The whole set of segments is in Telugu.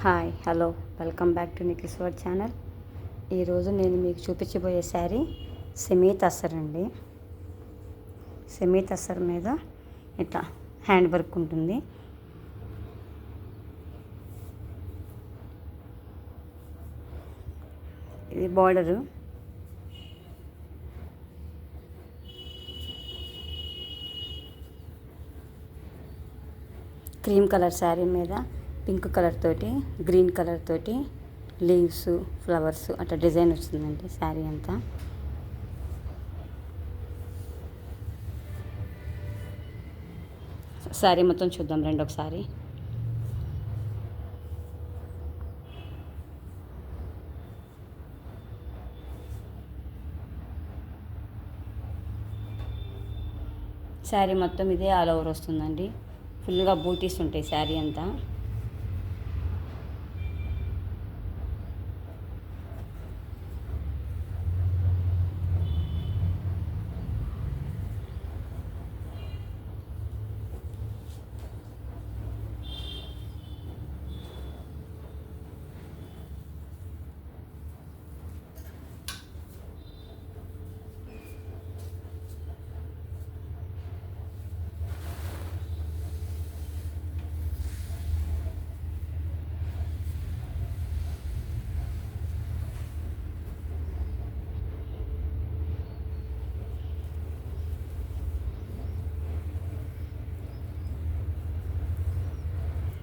Hi hello welcome back to Nikhi's word channel. ఈరోజు నేను మీకు చూపించబోయే శారీ సెమీ తస్సర్ అండి. సెమీ తస్సర్ మీద ఇట్లా హ్యాండ్ వర్క్ ఉంటుంది. ఇది బార్డరు. క్రీమ్ కలర్ శారీ మీద పింక్ కలర్ తోటి గ్రీన్ కలర్ తోటి లీవ్స్ ఫ్లవర్స్ అట్లా డిజైన్ వస్తుందండి శారీ అంతా. శారీ మొత్తం చూద్దాం రండి ఒకసారి. శారీ మొత్తం ఇదే ఆల్ ఓవర్ వస్తుందండి. ఫుల్గా బూటీస్ ఉంటాయి శారీ అంతా.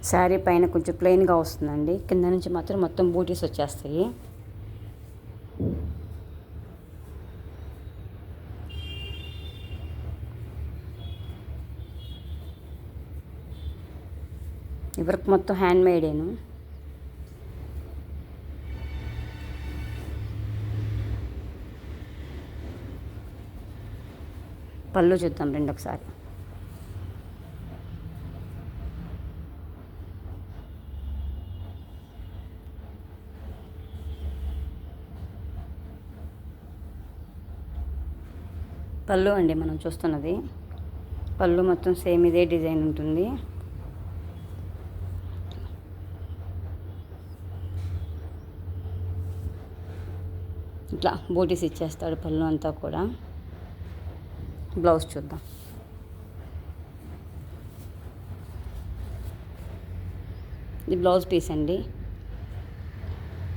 శారీ పైన కొంచెం ప్లెయిన్గా వస్తుందండి, కింద నుంచి మాత్రం మొత్తం బూటీస్ వచ్చేస్తాయి. ఈ వర్క్ మొత్తం హ్యాండ్ మేడేను. పళ్ళు చూద్దాం రెండు ఒకసారి. పళ్ళు అండి మనం చూస్తున్నది. పళ్ళు మొత్తం సేమ్ ఇదే డిజైన్ ఉంటుంది. ఇట్లా బూటీస్ ఇచ్చేస్తాడు పళ్ళు అంతా కూడా. బ్లౌజ్ చూద్దాం. ఇది బ్లౌజ్ పీస్ అండి.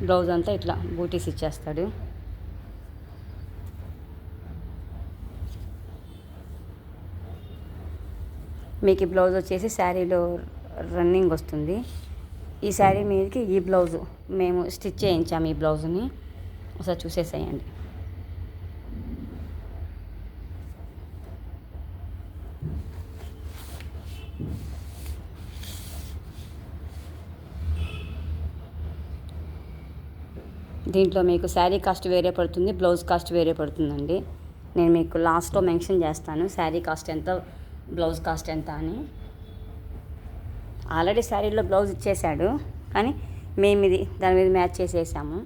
బ్లౌజ్ అంతా ఇట్లా బూటీస్ ఇచ్చేస్తాడు. మీకు ఈ బ్లౌజ్ వచ్చేసి శారీలో రన్నింగ్ వస్తుంది. ఈ శారీ మీదకి ఈ బ్లౌజు మేము స్టిచ్ చేయించాము. ఈ బ్లౌజుని ఒకసారి చూసేసేయండి. దీంట్లో మీకు శారీ కాస్ట్ వేరే పడుతుంది, బ్లౌజ్ కాస్ట్ వేరే పడుతుందండి. నేను మీకు లాస్ట్లో మెన్షన్ చేస్తాను శారీ కాస్ట్ ఎంత, బ్లౌజ్ కాస్ట్ ఎంత అని. ఆల్రెడీ శారీలో బ్లౌజ్ ఇచ్చేసాడు, కానీ మేము ఇది దాని మీద మ్యాచ్ చేసేసాము.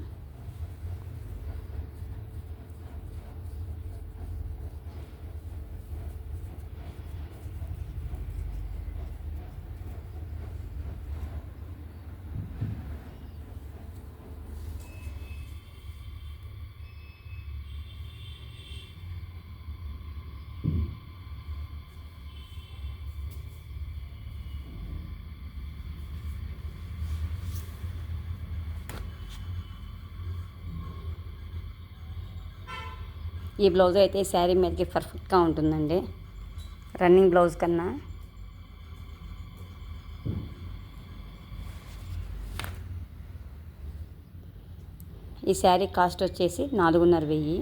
ఈ బ్లౌజ్ అయితే శారీ మీదకి పర్ఫెక్ట్గా ఉంటుందండి, రన్నింగ్ బ్లౌజ్ కన్నా. ఈ శారీ కాస్ట్ వచ్చేసి 4,500.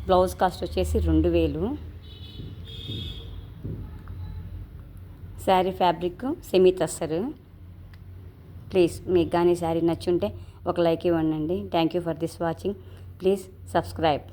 బ్లౌజ్ కాస్ట్ వచ్చేసి 2,000. Sari fabric semi tussar. Please మీకు కానీ శారీ నచ్చుంటే ఒక లైక్ ఇవ్వండి. Thank you for this watching. Please subscribe.